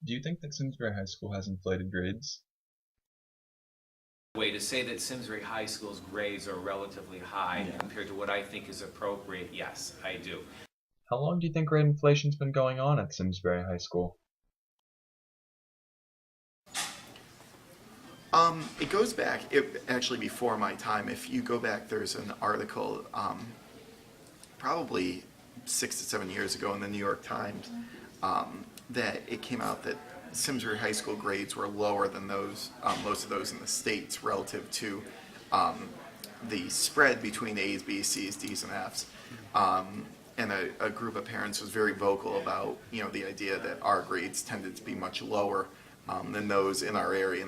Do you think that Simsbury High School has inflated grades? Way to say that Simsbury High School's grades are relatively high compared to what I think is appropriate, yes, I do. How long do you think grade inflation's been going on at Simsbury High School? It goes back, actually before my time. If you go back, there's an article, probably 6 to 7 years ago in the New York Times, that it came out that Simsbury High School grades were lower than those, most of those in the states relative to the spread between A's, B's, C's, D's, and F's. And a group of parents was very vocal about, the idea that our grades tended to be much lower than those in our area,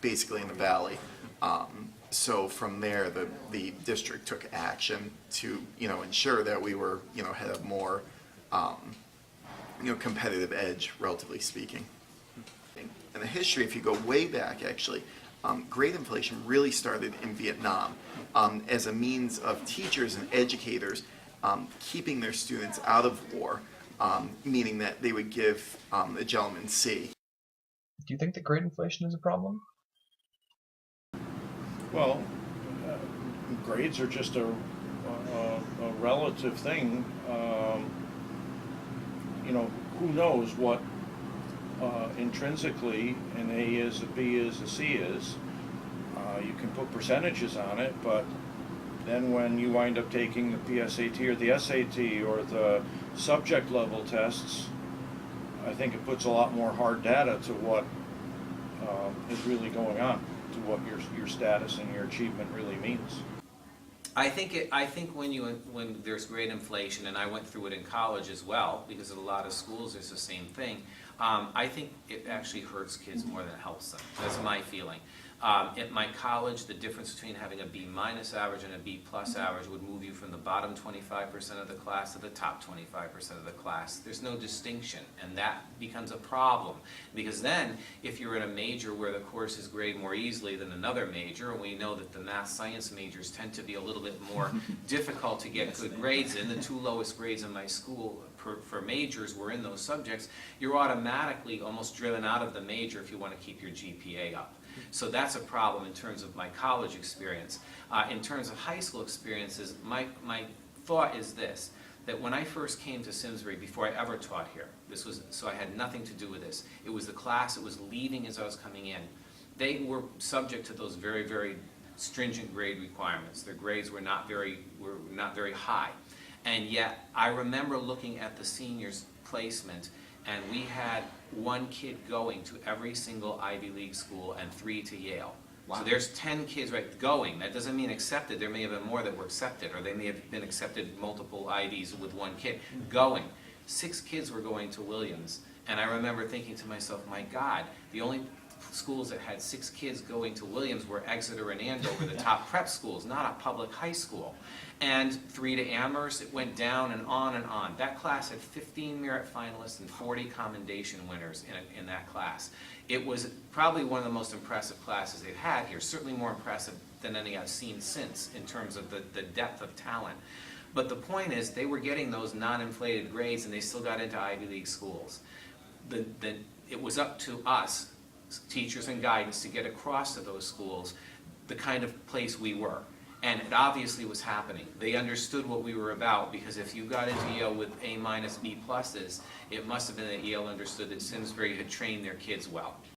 basically in the valley. So from there, the district took action to, ensure that we were, had a more, competitive edge, relatively speaking. In the history, if you go way back, actually, grade inflation really started in Vietnam as a means of teachers and educators keeping their students out of war, meaning that they would give a gentleman C. Do you think that grade inflation is a problem? Well, grades are just a relative thing. Who knows what intrinsically an A is, a B is, a C is. You can put percentages on it, but then when you wind up taking the PSAT or the SAT or the subject level tests, I think it puts a lot more hard data to what is really going on, to what your status and your achievement really means. I think when there's grade inflation, and I went through it in college as well, because at a lot of schools it's the same thing. I think it actually hurts kids more than it helps them. That's my feeling. At my college, the difference between having a B- average and a B+ average would move you from the bottom 25% of the class to the top 25% of the class. There's no distinction, and that becomes a problem. Because then, if you're in a major where the courses grade more easily than another major, and we know that the math science majors tend to be a little bit more difficult to get good grades in, the two lowest grades in my school for majors were in those subjects, you're automatically almost driven out of the major if you want to keep your GPA up. So that's a problem in terms of my college experience. In terms of high school experiences, my thought is this, that when I first came to Simsbury, before I ever taught here, so I had nothing to do with this. It was the class that was leaving as I was coming in. They were subject to those very, very stringent grade requirements. Their grades were not very high. And yet, I remember looking at the seniors' placement, and we had one kid going to every single Ivy League school and 3 to Yale. Wow. So there's 10 kids going. That doesn't mean accepted. There may have been more that were accepted, or they may have been accepted multiple IDs with one kid. Going. 6 kids were going to Williams. And I remember thinking to myself, my God, the only schools that had 6 kids going to Williams were Exeter and Andover, the top prep schools, not a public high school. And 3 to Amherst, it went down and on and on. That class had 15 merit finalists and 40 commendation winners in that class. It was probably one of the most impressive classes they've had here, certainly more impressive than any I've seen since in terms of the depth of talent. But the point is, they were getting those non-inflated grades and they still got into Ivy League schools. It was up to us, teachers and guidance, to get across to those schools the kind of place we were. And it obviously was happening. They understood what we were about, because if you got into Yale with A-, B+, it must have been that Yale understood that Simsbury had trained their kids well.